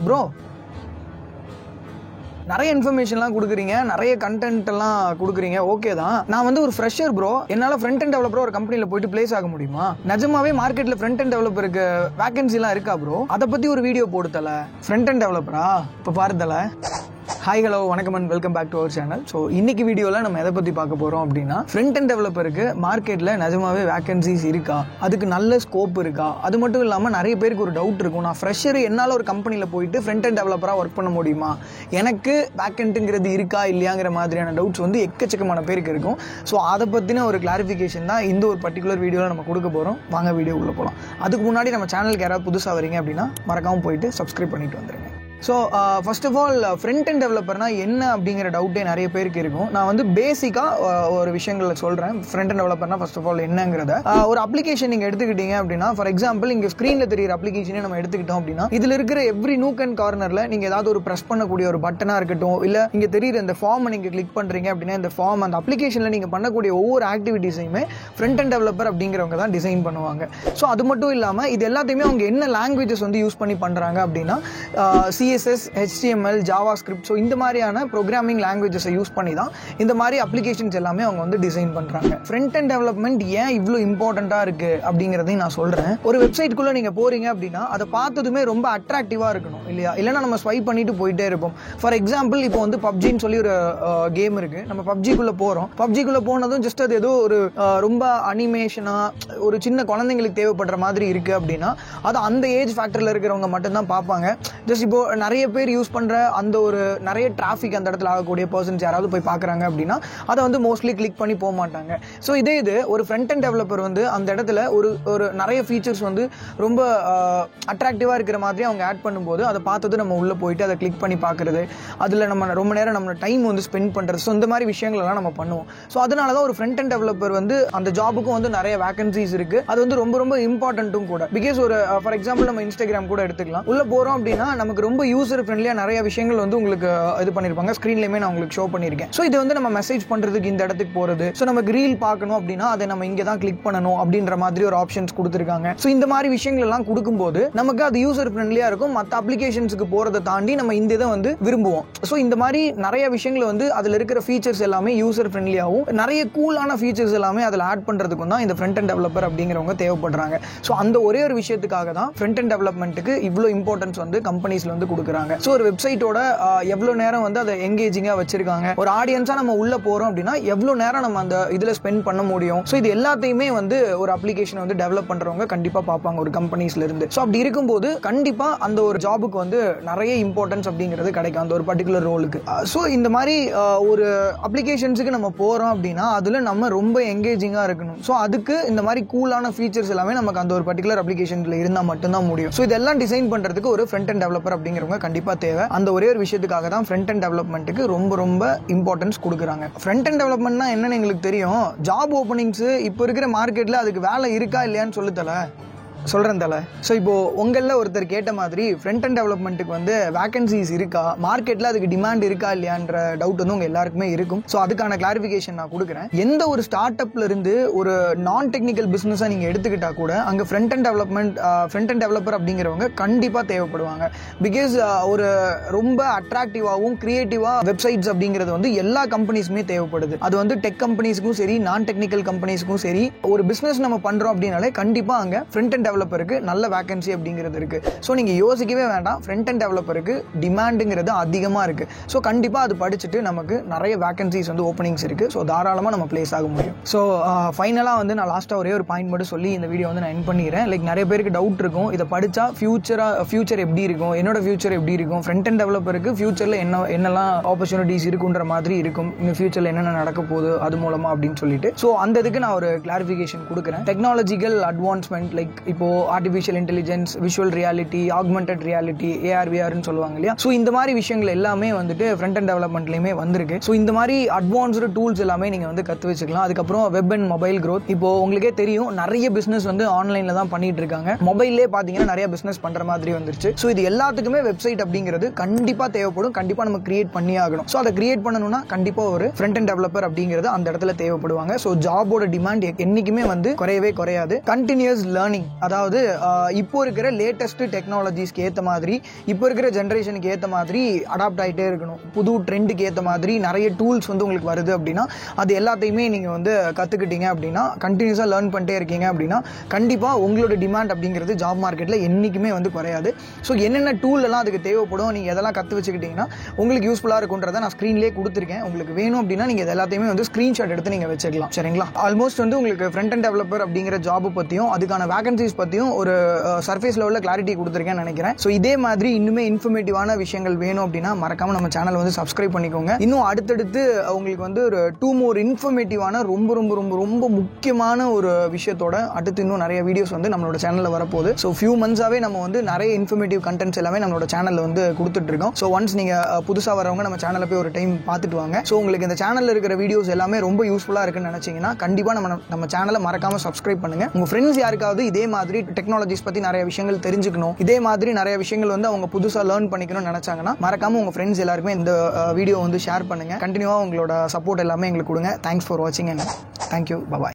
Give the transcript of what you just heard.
Bro நிறைய இன்ஃபர்மேஷன்லாம் கொடுக்குறீங்க, நிறைய கண்டென்ட் எல்லாம் கொடுக்குறீங்க, ஓகே தான். நான் வந்து ஒரு ஃப்ரெஷர் ப்ரோ, என்னால் ஃப்ரண்ட் அண்ட் டெவலப்பர் ஒரு கம்பெனியில் போயிட்டு பிளேஸ் ஆக முடியுமா? நிஜமாவே மார்க்கெட்டில் ஃப்ரண்ட் அண்ட் டெவலப்பருக்கு வேகன்சிலாம் இருக்கா ப்ரோ? அதை பற்றி ஒரு வீடியோ போடுத்தல. ஃப்ரண்ட் அண்ட் டெவலப்பரா இப்போ பாருத்தல. ஹாய் ஹலோ வணக்கம் and welcome back to our channel. So இன்னைக்கு வீடியோவில் நம்ம எதை பற்றி பார்க்க போகிறோம் அப்படின்னா, ஃப்ரண்ட் அண்ட் டெவலப்பருக்கு மார்க்கெட்டில் நிஜமாவே வேகன்சிஸ் இருக்கா, அதுக்கு நல்ல ஸ்கோப் இருக்கா? அது மட்டும் இல்லாமல் நிறைய பேருக்கு ஒரு டவுட் இருக்கும், நான் ஃப்ரெஷர் என்னால் ஒரு கம்பெனியில் போயிட்டு ஃப்ரண்ட் அண்ட் டெவலப்பராக ஒர்க் பண்ண முடியுமா, எனக்கு வேக்கண்ட்டுங்கிறது இருக்கா இல்லையாங்கிற மாதிரியான டவுட்ஸ் வந்து எக்கச்சக்கமான பேருக்கு இருக்கும். ஸோ அதை பற்றின ஒரு கிளாரிஃபிகேஷன் தான் இந்த ஒரு பர்டிகுலர் வீடியோவில் நம்ம கொடுக்க போகிறோம். வாங்க வீடியோக்குள்ளே போகலாம். அதுக்கு முன்னாடி நம்ம சேனலுக்கு யாராவது புதுசாக வரீங்க அப்படின்னா மறக்காமல் போயிட்டு சப்ஸ்கிரைப் பண்ணிட்டு வந்துருங்க. So first of all front and டெவலப்பர்னா என்ன அப்படிங்கிற டவுட்டே நிறைய பேருக்கு இருக்கும். நான் வந்து பேசிக்காக ஒரு விஷயங்களை சொல்கிறேன். ஃப்ரண்ட் அண்ட் டெவலப்பர்னா ஃபர்ஸ்ட் ஆஃப் ஆல் என்னங்கிறத, ஒரு அப்ளிகேஷன் நீங்கள் எடுத்துக்கிட்டீங்க அப்படின்னா, ஃபார் எக்ஸாம்பிள் இங்கே ஸ்க்ரீனில் தெரியிற அப்ளிகேஷனே நம்ம எடுத்துக்கிட்டோம் அப்படின்னா, இதில் இருக்கிற எவ்ரி நூக் அண்ட் கார்னரில் நீங்கள் ஏதாவது ஒரு ப்ரெஸ் பண்ணக்கூடிய ஒரு பட்டனாக இருக்கட்டும், இல்லை இங்கே தெரியிற இந்த ஃபார்மை நீங்கள் கிளிக் பண்ணுறீங்க அப்படின்னா, இந்த ஃபார்ம் அந்த அப்ளிகேஷனில் நீங்கள் பண்ணக்கூடிய ஒவ்வொரு ஆக்டிவிட்டீஸையுமே ஃப்ரண்ட் அண்ட் டெவலப்பர் அப்படிங்கிறவங்க தான் டிசைன் பண்ணுவாங்க. ஸோ அது மட்டும் இல்லாமல் இது எல்லாத்தையுமே அவங்க என்ன லாங்குவேஜஸ் வந்து யூஸ் பண்ணி பண்ணுறாங்க அப்படின்னா, CSS, HTML, JavaScript, ஸோ இந்த மாதிரியான ப்ரோக்ராமிங் லாங்குவேஜஸை யூஸ் பண்ணி தான் இந்த மாதிரி அப்ளிகேஷன்ஸ் எல்லாமே அவங்க வந்து டிசைன் பண்ணுறாங்க. ஃப்ரண்ட் அண்ட் டெவலப்மெண்ட் ஏன் இவ்வளோ இம்பார்ட்டண்ட்டாக இருக்குது அப்படிங்கிறதையும் நான் சொல்கிறேன். ஒரு வெப்சைட்குள்ளே நீங்கள் போகிறீங்க அப்படின்னா அதை பார்த்ததுமே ரொம்ப அட்ராக்டிவாக இருக்கணும் இல்லையா? இல்லைனா நம்ம ஸ்வைப் பண்ணிட்டு போயிட்டே இருப்போம். ஃபார் எக்ஸாம்பிள் இப்போ வந்து பப்ஜின்னு சொல்லி ஒரு கேம் இருக்குது. நம்ம பப்ஜிக்குள்ளே போகிறோம். பப்ஜிக்குள்ளே போனதும் ஜஸ்ட் அது ஏதோ ஒரு ரொம்ப அனிமேஷனாக ஒரு சின்ன குழந்தைங்களுக்கு தேவைப்படுற மாதிரி இருக்குது அப்படின்னா அது அந்த ஏஜ் ஃபேக்டரில் இருக்கிறவங்க மட்டும்தான் பார்ப்பாங்க. ஜஸ்ட் இப்போ நிறைய பேர் யூஸ் பண்ற அந்த ஒரு நிறைய டிராஃபிக் அந்த இடத்துல ஆகக்கூடிய பர்சன்ஸ் யாராவது போய் பார்க்குறாங்க அப்படின்னா அதை வந்து மோஸ்ட்லி கிளிக் பண்ணி போக மாட்டாங்க. ஸோ இது ஒரு ஃப்ரண்ட் அண்ட் டெவலப்பர் வந்து அந்த இடத்துல ஒரு நிறைய ஃபீச்சர்ஸ் வந்து ரொம்ப அட்ராக்டிவாக இருக்கிற மாதிரி அவங்க ஆட் பண்ணும்போது அதை பார்த்தது நம்ம உள்ளே போயிட்டு அதை கிளிக் பண்ணி பார்க்குறது, அதில் நம்ம ரொம்ப நேரம் நம்ம டைம் வந்து ஸ்பெண்ட் பண்ணுறது, ஸோ இந்த மாதிரி விஷயங்கள்லாம் நம்ம பண்ணுவோம். ஸோ அதனால தான் ஒரு ஃப்ரண்ட் அண்ட் டெவலப்பர் வந்து அந்த ஜாபுக்கும் வந்து நிறைய வேகன்சிஸ் இருக்குது. அது வந்து ரொம்ப ரொம்ப இம்பார்ட்டன்ட்டும் கூட. பிகாஸ் ஒரு ஃபார் எக்ஸாம்பிள் நம்ம இன்ஸ்டாகிராம் கூட எடுத்துக்கலாம். உள்ளே போகிறோம் அப்படின்னா நமக்கு ரொம்ப யூசர் ஃப்ரெண்ட்லியாக நிறைய விஷயங்கள் வந்து உங்களுக்கு இது பண்ணியிருப்பாங்க. ஸ்க்ரீன்லேயுமே நான் உங்களுக்கு ஷோ பண்ணியிருக்கேன். ஸோ இது வந்து நம்ம மெசேஜ் பண்ணுறதுக்கு இந்த இடத்துக்கு போகிறது, ஸோ நமக்கு ரீல் பார்க்கணும் அப்படின்னா அதை நம்ம இங்கே தான் கிளிக் பண்ணணும் அப்படின்ற மாதிரி ஒரு ஆப்ஷன்ஸ் கொடுத்துருக்காங்க. ஸோ இந்த மாதிரி விஷயங்கள் எல்லாம் கொடுக்கும்போது நமக்கு அது யூசர் ஃப்ரெண்ட்லியாக இருக்கும். மற்ற அப்ளிகேஷன்ஸுக்கு போகிறத தாண்டி நம்ம இந்த இதை வந்து விரும்புவோம். ஸோ இந்த மாதிரி நிறைய விஷயங்கள் வந்து அதில் இருக்கிற ஃபீச்சர்ஸ் எல்லாமே யூசர் ஃப்ரெண்ட்லியாகவும் நிறைய கூலான ஃபீச்சர்ஸ் எல்லாமே அதில் ஆட் பண்ணுறதுக்கும் தான் இந்த ஃப்ரண்ட் அண்ட் டெவலப்பர் அப்படிங்கிறவங்க தேவைப்படுறாங்க. ஸோ அந்த ஒரே ஒரு விஷயத்துக்காக தான் ஃப்ரண்ட் அண்ட் டெவலப்மெண்ட்டுக்கு இவ்வளோ இம்பார்ட்டன்ஸ் வந்து கம்பெனிஸ்ல வந்து கொடுக்குறாங்க. ஸோ ஒரு வெப்சைட்டோட எவ்வளோ நேரம் வந்து அதை எங்கேஜிங்காக வச்சிருக்காங்க, ஒரு ஆடியன்ஸாக நம்ம உள்ள போகிறோம் அப்படின்னா எவ்வளோ நேரம் நம்ம அந்த இதில் ஸ்பெண்ட் பண்ண முடியும். ஸோ இது எல்லாத்தையுமே வந்து ஒரு அப்ளிகேஷன் வந்து டெவலப் பண்ணுறவங்க கண்டிப்பாக பார்ப்பாங்க ஒரு கம்பெனிஸ்ல இருந்து. ஸோ அப்படி இருக்கும்போது கண்டிப்பாக அந்த ஒரு ஜாபுக்கு வந்து நிறைய இம்பார்ட்டன்ஸ் அப்படிங்கிறது கிடைக்கும் அந்த ஒரு பர்டிகுலர் ரோலுக்கு. ஸோ இந்த மாதிரி ஒரு அப்ளிகேஷன்ஸுக்கு நம்ம போகிறோம் அப்படின்னா அதில் நம்ம ரொம்ப எங்கேஜிங்காக இருக்கணும். ஸோ அதுக்கு இந்த மாதிரி கூலான ஃபீச்சர்ஸ் எல்லாமே நமக்கு அந்த ஒரு பர்டிகுலர் அப்ளிகேஷனில் இருந்தால் மட்டும்தான் முடியும். ஸோ இதெல்லாம் டிசைன் பண்ணுறதுக்கு ஒரு ஃப்ரண்ட் அண்ட் டெவலப்பர் அப்படிங்கிறவங்க கண்டிப்பாக தேவை. அந்த ஒரே ஒரு விஷயத்துக்காக தான் ஃப்ரண்ட் அண்ட் டெவலப்மெண்ட்டுக்கு ரொம்ப ரொம்ப இம்பார்ட்டன்ஸ் கொடுக்குறாங்க. ஃப்ரண்ட் அண்ட் டெவலப்மெண்ட்னா என்னன்னு எங்களுக்கு தெரியும். ஜாப் ஓப்பனிங்ஸ் இப்போ இருக்கிற மார்க்கெட்டில் அதுக்கு வேலை இருக்கா இல்லையான்னு சொல்லுத்தல சொல்கிறேன் தலை. ஸோ இப்போது உங்களில் ஒருத்தர் கேட்ட மாதிரி ஃப்ரண்ட் அண்ட் டெவலப்மெண்ட்டுக்கு வந்து வேகன்சிஸ் இருக்கா, மார்க்கெட்டில் அதுக்கு டிமாண்ட் இருக்கா இல்லையான்ற டவுட் வந்து உங்கள் எல்லாருக்குமே இருக்கும். ஸோ அதுக்கான கிளாரிஃபிகேஷன் நான் கொடுக்குறேன். எந்த ஒரு ஸ்டார்ட் அப்ல இருந்து ஒரு நான் டெக்னிக்கல் பிஸ்னஸாக நீங்கள் எடுத்துக்கிட்டா கூட அங்கே ஃப்ரண்ட் அண்ட் டெவலப்பர் அப்படிங்கிறவங்க கண்டிப்பாக தேவைப்படுவாங்க. பிகாஸ் ஒரு ரொம்ப அட்ராக்டிவாகவும் கிரியேட்டிவாக வெப்சைட்ஸ் அப்படிங்கிறது வந்து எல்லா கம்பெனிஸுமே தேவைப்படுது. அது வந்து டெக் கம்பெனிஸ்க்கும் சரி, நான் டெக்னிக்கல் கம்பெனிஸ்க்கும் சரி, ஒரு பிஸ்னஸ் நம்ம பண்ணுறோம் அப்படின்னாலே கண்டிப்பாக அங்கே ஃப்ரண்ட் அண்ட் டெவலப்பருக்கு நல்ல வேகன்சி அப்படிங்கிறது இருக்கு. ஸோ நீங்கள் யோசிக்கவே வேண்டாம், ஃப்ரண்ட் அண்ட் டெவலப்பருக்கு டிமாண்டுங்கிறது அதிகமாக இருக்கு. ஸோ கண்டிப்பாக அது படிச்சுட்டு நமக்கு நிறைய வேகன்சிஸ் வந்து ஓப்பனிங்ஸ் இருக்கு. ஸோ தாராளமாக நம்ம பிளேஸ் ஆக முடியும். ஸோ ஃபைனலாக வந்து நான் லாஸ்ட்டாக ஒரே ஒரு பாயிண்ட் மட்டும் சொல்லி இந்த வீடியோ வந்து நான் எண்ட் பண்ணிடுறேன். லைக் நிறைய பேருக்கு டவுட் இருக்கும், இதை படித்தா ஃபியூச்சர் எப்படி இருக்கும், என்னோட ஃபியூச்சர் எப்படி இருக்கும், ஃப்ரண்ட் அண்ட் டெவலப்பருக்கு ஃபியூச்சரில் என்னெல்லாம் ஆப்பர்ச்சுனிட்டிஸ் இருக்குன்ற மாதிரி இருக்கும், இன்னும் ஃபியூச்சரில் என்னென்ன நடக்க போகுது அது மூலமாக அப்படின்னு சொல்லிட்டு. ஸோ அந்த இதுக்கு நான் ஒரு கிளாரிஃபிகேஷன் கொடுக்குறேன். டெக்னாலஜிக்கல் அட்வான்ஸ்மெண்ட் லைக் இப்போ artificial intelligence, visual reality, augmented reality, AR VRன்னு சொல்லுவாங்க இல்லையா. ஸோ இந்த மாதிரி விஷயங்கள் எல்லாமே வந்துட்டு ஃப்ரண்ட் அண்ட் டெவலப்மெண்ட்லையுமே வந்திருக்கு. ஸோ இந்த மாதிரி அட்வான்ஸ்டு டூல்ஸ் எல்லாமே நீங்கள் வந்து கற்று வச்சுக்கலாம். அதுக்கப்புறம் வெப் அண்ட் மொபைல் க்ரோத். இப்போ உங்களுக்கே தெரியும் நிறைய பிஸ்னஸ் வந்து ஆன்லைனில் தான் பண்ணிட்டு இருக்காங்க. மொபைல்லே பார்த்தீங்கன்னா நிறைய பிஸ்னஸ் பண்ணுற மாதிரி வந்துருச்சு. ஸோ இது எல்லாத்துக்குமே வெப்சைட் அப்படிங்கிறது கண்டிப்பாக தேவைப்படும், கண்டிப்பாக நம்ம கிரியேட் பண்ணி ஆகணும். ஸோ அதை கிரியேட் பண்ணணும்னா கண்டிப்பாக ஒரு ஃப்ரண்ட் அண்ட் டெவலப்பர் அப்படிங்கிறது அந்த இடத்துல தேவைப்படுவாங்க. ஸோ ஜாபோட டிமாண்ட் என்னைக்குமே வந்து குறையவே குறையாது. கண்டினியூஸ் லேர்னிங், அதாவது அதாவது இப்போ இருக்கிற லேட்டஸ்ட் டெக்னாலஜிஸ்க்கு ஏற்ற மாதிரி, இப்போ இருக்கிற ஜென்ரேஷனுக்கு ஏற்ற மாதிரி அடாப்ட் ஆகிட்டே இருக்கணும். புது ட்ரெண்டுக்கு ஏற்ற மாதிரி நிறைய டூல்ஸ் வந்து உங்களுக்கு வருது அப்படின்னா அது எல்லாத்தையுமே நீங்கள் வந்து கற்றுக்கிட்டீங்க அப்படின்னா, கண்டினியூஸாக லேர்ன் பண்ணிட்டே இருக்கீங்க அப்படின்னா கண்டிப்பாக உங்களோட டிமாண்ட் அப்படிங்கிறது ஜாப் மார்க்கெட்டில் என்றைக்குமே வந்து குறையாது. ஸோ என்னென்ன டூல் எல்லாம் அதுக்கு தேவைப்படும், நீங்கள் எதெல்லாம் கற்று வச்சுக்கிட்டிங்கன்னா உங்களுக்கு யூஸ்ஃபுல்லாக இருக்குன்றதை நான் ஸ்க்ரீன்லேயே கொடுத்துருக்கேன். உங்களுக்கு வேணும் அப்படின்னா நீங்கள் எல்லாத்தையுமே வந்து ஸ்க்ரீன்ஷாட் எடுத்து நீங்கள் வச்சுக்கலாம். சரிங்களா? ஆல்மோஸ்ட் வந்து உங்களுக்கு ஃப்ரண்ட் அண்ட் டெவலப்பர் அப்படிங்கிற ஜாப் பற்றியும் அதுக்கான வேகன்சிஸ் பற்றியும் ஒரு சர்ஃபேஸ் லெவலில் கிளாரிட்டி கொடுத்துருக்கேன்னு நினைக்கிறேன். ஸோ இதே மாதிரி இன்னுமே இன்ஃபர்மேட்டிவான விஷயங்கள் வேணும் அப்படின்னா மறக்காமல் நம்ம சேனல் வந்து சப்ஸ்கிரைப் பண்ணிக்கோங்க. இன்னும் அடுத்தடுத்து உங்களுக்கு வந்து ஒரு 2 more இன்ஃபர்மேட்டிவான ரொம்ப ரொம்ப ரொம்ப ரொம்ப முக்கியமான ஒரு விஷயத்தோட அடுத்து இன்னும் நிறைய வீடியோஸ் வந்து நம்மளோட சேனலில் வரப்போகுது. ஸோ ஃபியூ மந்த்ஸாகவே நம்ம வந்து நிறைய இன்ஃபர்மேட்டிவ் கண்டென்ட்ஸ் எல்லாமே நம்மளோட சேனலில் வந்து கொடுத்துட்டு இருக்கோம். ஸோ ஒன்ஸ் நீங்கள் புதுசாக வரவங்க நம்ம சேனலில் போய் ஒரு டைம் பார்த்துட்டு வாங்க. ஸோ உங்களுக்கு இந்த சேனலில் இருக்கிற வீடியோஸ் எல்லாமே ரொம்ப யூஸ்ஃபுல்லாக இருக்குன்னு நினச்சிங்கன்னா கண்டிப்பாக நம்ம சேனலை மறக்காமல் சப்ஸ்கிரைப் பண்ணுங்கள். உங்கள் ஃப்ரெண்ட்ஸ் யாருக்காவது இதே மாதிரி டெக்னாலஜிஸ் பற்றி நிறைய விஷயங்கள் தெரிஞ்சுக்கணும், இதே மாதிரி நிறைய விஷயங்கள் வந்து அவங்க புதுசாக லேர்ன் பண்ணிக்கணும்னு நினச்சாங்கன்னா மறக்காமல் உங்கள் ஃப்ரெண்ட்ஸ் எல்லாருக்குமே இந்த வீடியோ வந்து ஷேர் பண்ணுங்கள். கண்டினியூவாக உங்களோட சப்போர்ட் எல்லாமே எங்களுக்கு கொடுங்க. தேங்க்ஸ் ஃபார் வாட்சிங் அண்ட் தேங்க்யூ. பாய்.